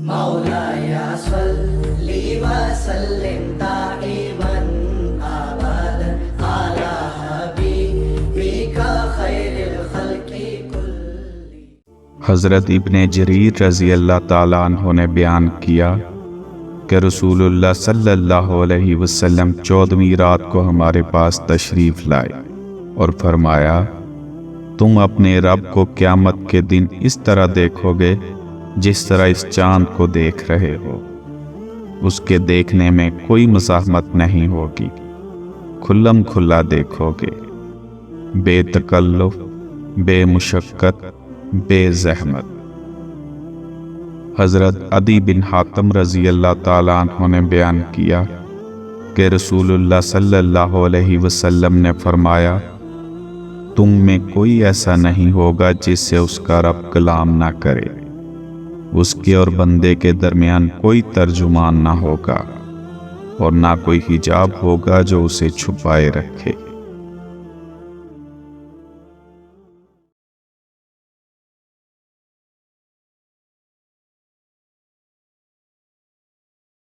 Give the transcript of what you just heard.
مولاي صل وسلم دائما ابدا على حبيبك خير الخلق كلهم۔ حضرت ابن جریر رضی اللہ تعالیٰ عنہ نے بیان کیا کہ رسول اللہ صلی اللہ علیہ وسلم 14ویں رات کو ہمارے پاس تشریف لائے اور فرمایا، تم اپنے رب کو قیامت کے دن اس طرح دیکھو گے جس طرح اس چاند کو دیکھ رہے ہو۔ اس کے دیکھنے میں کوئی مزاحمت نہیں ہوگی، کھلم کھلا دیکھو گے، بے تکلف، بے مشقت، بے زحمت۔ حضرت عدی بن حاتم رضی اللہ تعالیٰ عنہ نے بیان کیا کہ رسول اللہ صلی اللہ علیہ وسلم نے فرمایا، تم میں کوئی ایسا نہیں ہوگا جس سے اس کا رب کلام نہ کرے، اس کے اور بندے کے درمیان کوئی ترجمان نہ ہوگا اور نہ کوئی حجاب ہوگا جو اسے چھپائے رکھے۔